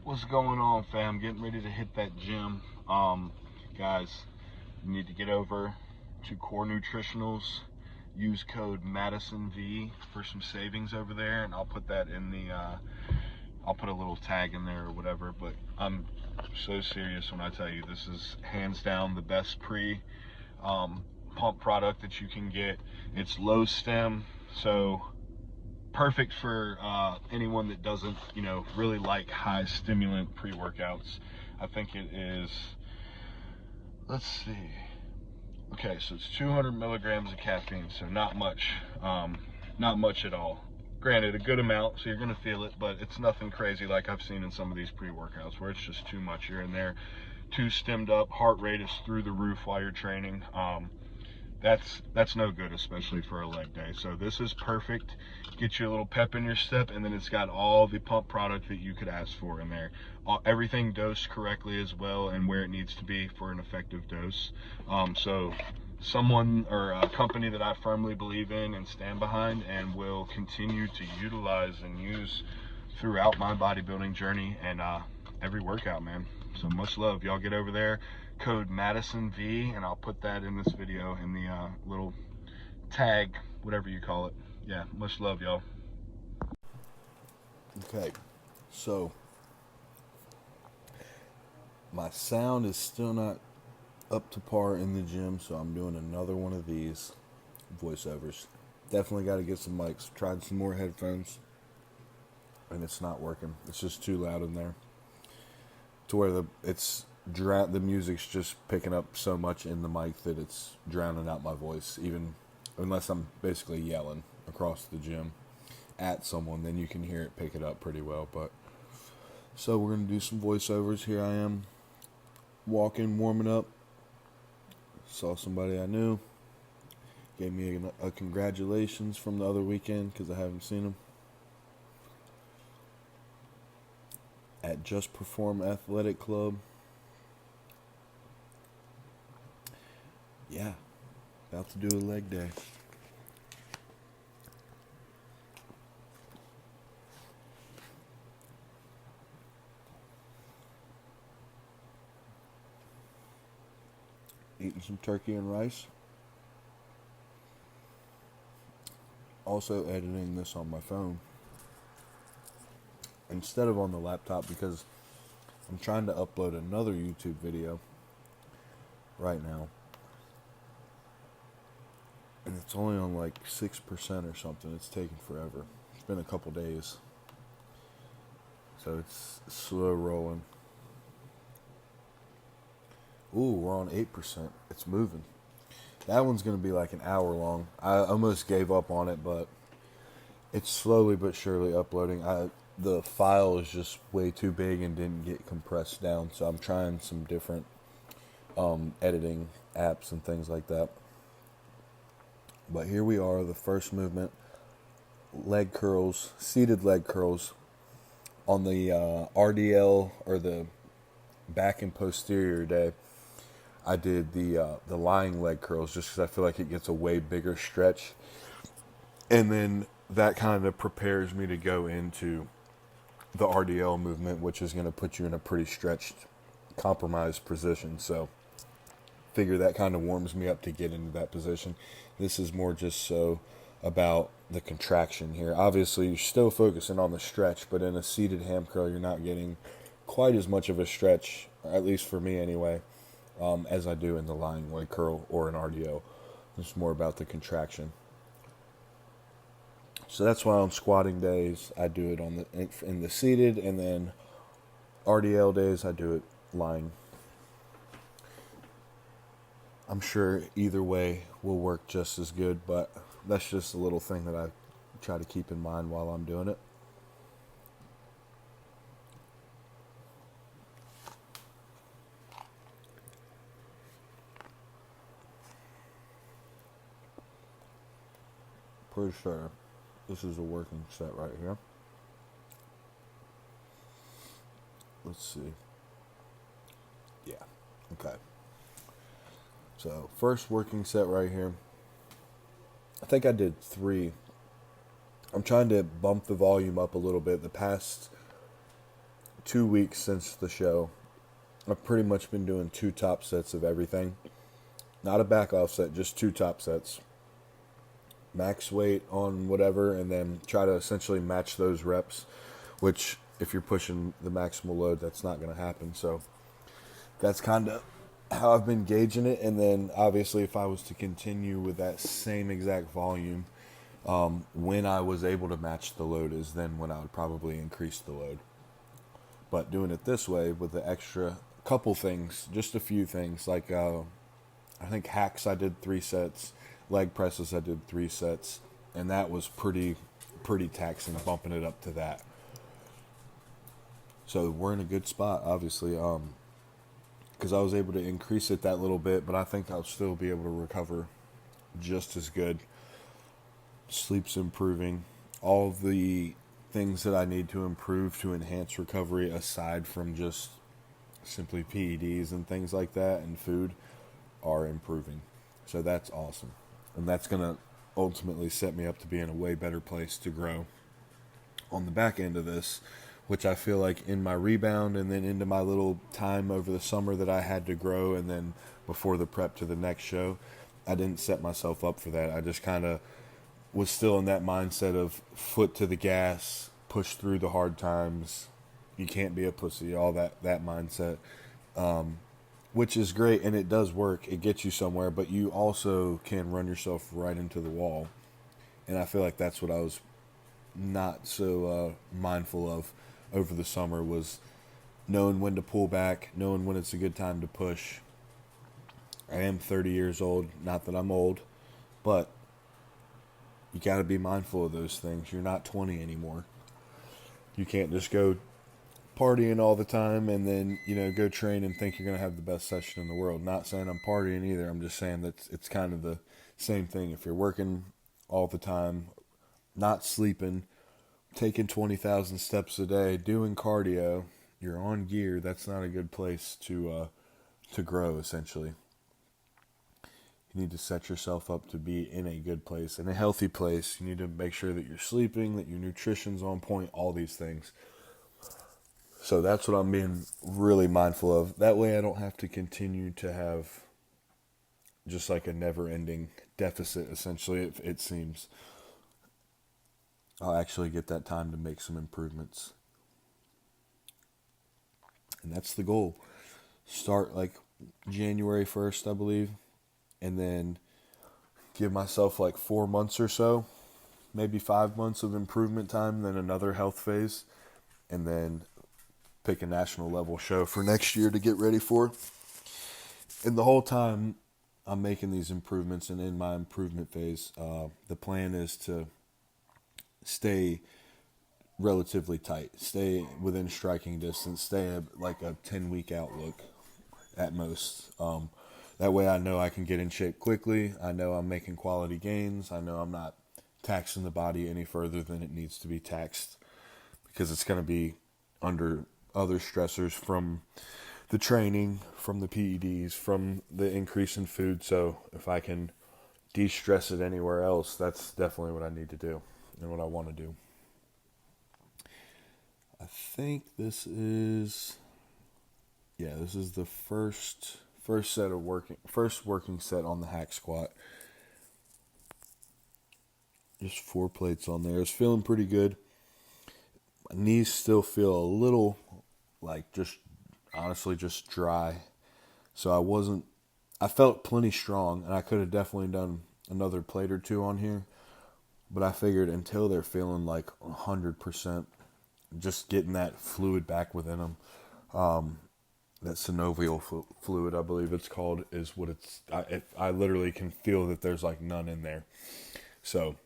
What's going on, fam? Getting ready to hit that gym. Guys, you need to get over to Core Nutritionals. Use code MadisonV for some savings over there, and I'll put that in the. I'll put a little tag in there or whatever. But I'm so serious when I tell you this is hands down the best pump product that you can get. It's low stem, so perfect for anyone that doesn't, really like high stimulant pre-workouts. I think it is, let's see. Okay, so it's 200 milligrams of caffeine, so not much at all. Granted, a good amount, so you're gonna feel it, but it's nothing crazy like I've seen in some of these pre-workouts where it's just too much. You're in there, too stemmed up, heart rate is through the roof while you're training. That's no good, especially for a leg day. So this is perfect. Get you a little pep in your step, and then it's got all the pump product that you could ask for in there. Everything dosed correctly as well, and where it needs to be for an effective dose. So someone or a company that I firmly believe in and stand behind, and will continue to utilize and use throughout my bodybuilding journey and every workout, man. So much love. Y'all get over there, code MadisonV, and I'll put that in this video in the little tag, whatever you call it. Yeah, much love, y'all. Okay, so my sound is still not up to par in the gym, so I'm doing another one of these voiceovers. Definitely got to get some mics. Tried some more headphones, and it's not working. It's just too loud in there, to where the music's just picking up so much in the mic that it's drowning out my voice. Even unless I'm basically yelling across the gym at someone, then you can hear it pick it up pretty well. But so we're gonna do some voiceovers. Here I am, walking, warming up. Saw somebody I knew. Gave me a congratulations from the other weekend because I haven't seen him. At Just Perform Athletic Club. Yeah, about to do a leg day. Eating some turkey and rice. Also editing this on my phone instead of on the laptop because I'm trying to upload another YouTube video right now. And it's only on like 6% or something. It's taking forever. It's been a couple days. So it's slow rolling. Ooh, we're on 8%. It's moving. That one's going to be like an hour long. I almost gave up on it, but it's slowly but surely uploading. The file is just way too big and didn't get compressed down, so I'm trying some different editing apps and things like that. But here we are, the first movement, leg curls, seated leg curls on the RDL, or the back and posterior day. I did the lying leg curls just because I feel like it gets a way bigger stretch. And then that kind of prepares me to go into the RDL movement, which is going to put you in a pretty stretched, compromised position. So figure that kind of warms me up to get into that position. This is more just so about the contraction here. Obviously, you're still focusing on the stretch, but in a seated ham curl, you're not getting quite as much of a stretch, at least for me anyway, as I do in the lying leg curl or an RDO. It's more about the contraction. So that's why on squatting days I do it in the seated, and then RDL days I do it lying. I'm sure either way will work just as good, but that's just a little thing that I try to keep in mind while I'm doing it. Pretty sure this is a working set right here. Let's see. Yeah, okay. So first working set right here. I think I did 3. I'm trying to bump the volume up a little bit. The past 2 weeks since the show, I've pretty much been doing 2 top sets of everything. Not a back off set, just 2 top sets. Max weight on whatever, and then try to essentially match those reps, which if you're pushing the maximal load, that's not going to happen. So that's kind of how I've been gauging it. And then obviously if I was to continue with that same exact volume, when I was able to match the load is then when I would probably increase the load. But doing it this way with the extra couple things, just a few things, like I think hacks I did 3 sets, leg presses I did 3 sets, and that was pretty taxing, bumping it up to that. So we're in a good spot, obviously, because I was able to increase it that little bit, but I think I'll still be able to recover just as good. Sleep's improving. All of the things that I need to improve to enhance recovery, aside from just simply PEDs and things like that and food, are improving. So that's awesome. And that's going to ultimately set me up to be in a way better place to grow on the back end of this, which I feel like in my rebound and then into my little time over the summer that I had to grow, and then before the prep to the next show, I didn't set myself up for that. I just kind of was still in that mindset of foot to the gas, push through the hard times. You can't be a pussy, all that mindset, which is great, and it does work. It gets you somewhere, but you also can run yourself right into the wall. And I feel like that's what I was not so mindful of over the summer, was knowing when to pull back, knowing when it's a good time to push. I am 30 years old, not that I'm old, but you got to be mindful of those things. You're not 20 anymore. You can't just go partying all the time and then, go train and think you're going to have the best session in the world. Not saying I'm partying either. I'm just saying that it's kind of the same thing. If you're working all the time, not sleeping, taking 20,000 steps a day, doing cardio, you're on gear, that's not a good place to grow, essentially. You need to set yourself up to be in a good place, in a healthy place. You need to make sure that you're sleeping, that your nutrition's on point, all these things. So that's what I'm being really mindful of. That way I don't have to continue to have just like a never-ending deficit, essentially, it seems. I'll actually get that time to make some improvements. And that's the goal. Start like January 1st, I believe. And then give myself like 4 months or so, maybe 5 months of improvement time, then another health phase, and then pick a national level show for next year to get ready for. And the whole time I'm making these improvements and in my improvement phase, the plan is to stay relatively tight, stay within striking distance, stay like a 10-week outlook at most. That way I know I can get in shape quickly. I know I'm making quality gains. I know I'm not taxing the body any further than it needs to be taxed, because it's going to be under other stressors from the training, from the PEDs, from the increase in food. So if I can de-stress it anywhere else, that's definitely what I need to do and what I want to do. I think this is the first working set on the hack squat. Just 4 plates on there. It's feeling pretty good. My knees still feel a little just dry. So I felt plenty strong, and I could have definitely done another plate or 2 on here. But I figured until they're feeling like 100%, just getting that fluid back within them, that synovial fluid, I believe it's called, is what I literally can feel that there's like none in there. So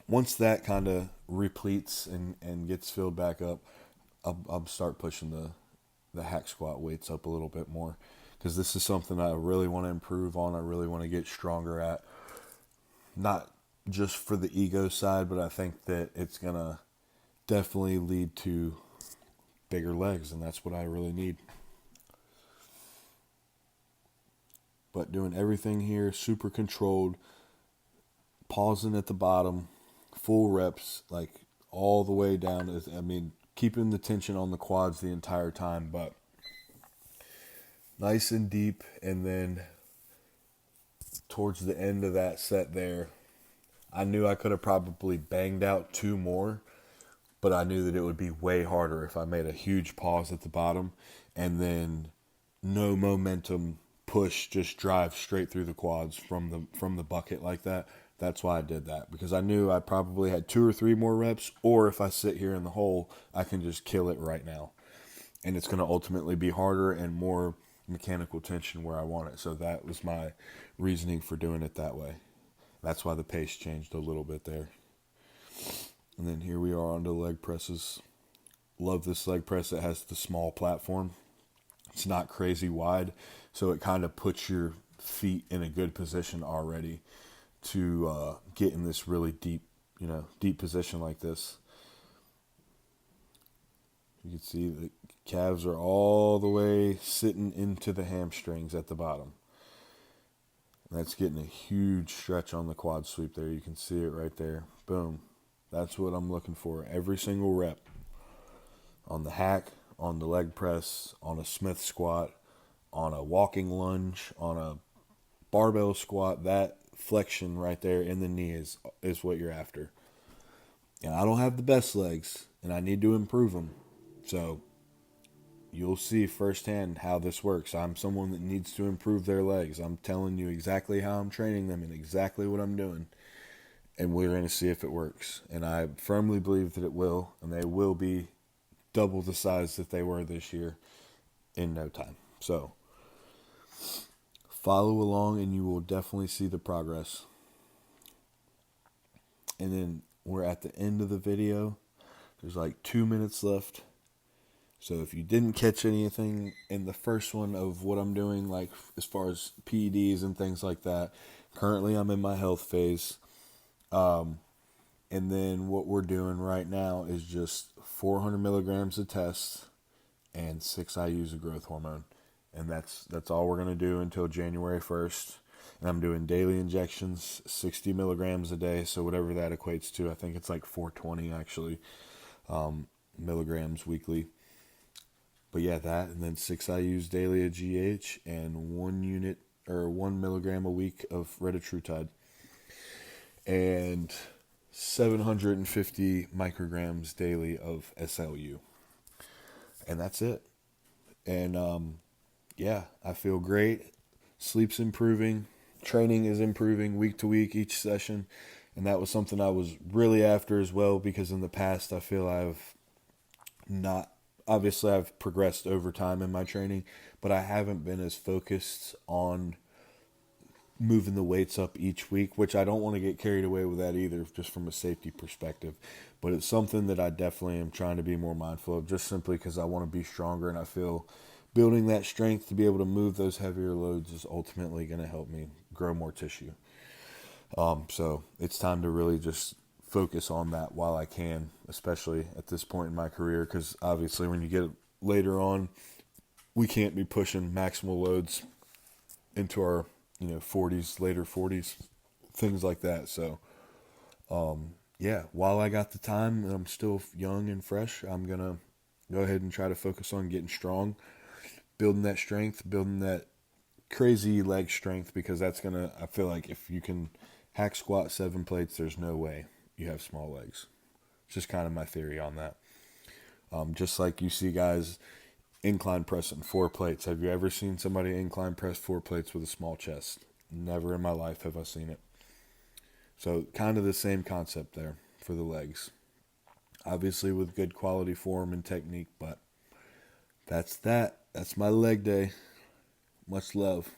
once that kind of repletes and gets filled back up, I'll start pushing the hack squat weights up a little bit more, because this is something I really want to improve on. I really want to get stronger at, not just for the ego side, but I think that it's going to definitely lead to bigger legs, and that's what I really need. But doing everything here super controlled, pausing at the bottom, full reps, like all the way down. keeping the tension on the quads the entire time, but nice and deep. And then towards the end of that set there, I knew I could have probably banged out 2 more, but I knew that it would be way harder if I made a huge pause at the bottom and then no momentum push, just drive straight through the quads from the bucket like that. That's why I did that, because I knew I probably had 2 or 3 more reps, or if I sit here in the hole, I can just kill it right now. And it's going to ultimately be harder and more mechanical tension where I want it. So that was my reasoning for doing it that way. That's why the pace changed a little bit there. And then here we are on the leg presses. Love this leg press. It has the small platform. It's not crazy wide, so it kind of puts your feet in a good position already to get in this really deep position like this. You can see the calves are all the way sitting into the hamstrings at the bottom. That's getting a huge stretch on the quad sweep there. You can see it right there. Boom. That's what I'm looking for. Every single rep. On the hack, on the leg press, on a Smith squat, on a walking lunge, on a barbell squat, that flexion right there in the knee is what you're after. And I don't have the best legs, and I need to improve them. So you'll see firsthand how this works. I'm someone that needs to improve their legs. I'm telling you exactly how I'm training them and exactly what I'm doing. And we're going to see if it works. And I firmly believe that it will. And they will be double the size that they were this year in no time. So follow along and you will definitely see the progress. And then we're at the end of the video. There's like 2 minutes left. So if you didn't catch anything in the first one of what I'm doing, like as far as PEDs and things like that, currently I'm in my health phase. And then what we're doing right now is just 400 milligrams of test and 6 IUs of growth hormone. And that's all we're going to do until January 1st. And I'm doing daily injections, 60 milligrams a day. So whatever that equates to, I think it's like 420 actually, milligrams weekly. But yeah, that, and then 6 IUs daily of GH and 1 milligram a week of retatrutide. And 750 micrograms daily of SLU. And that's it. And yeah, I feel great. Sleep's improving. Training is improving week to week, each session. And that was something I was really after as well, because in the past I feel Obviously, I've progressed over time in my training, but I haven't been as focused on moving the weights up each week, which I don't want to get carried away with that either, just from a safety perspective. But it's something that I definitely am trying to be more mindful of, just simply because I want to be stronger, and I feel building that strength to be able to move those heavier loads is ultimately going to help me grow more tissue. So it's time to really just focus on that while I can, especially at this point in my career, because obviously when you get later on, we can't be pushing maximal loads into our 40s, later 40s, things like that. So yeah, while I got the time and I'm still young and fresh, I'm gonna go ahead and try to focus on getting strong, building that strength, building that crazy leg strength, because I feel like if you can hack squat 7 plates, there's no way you have small legs. It's just kind of my theory on that. Just like you see guys incline pressing 4 plates. Have you ever seen somebody incline press 4 plates with a small chest? Never in my life have I seen it. So kind of the same concept there for the legs. Obviously with good quality form and technique, but that's that. That's my leg day. Much love.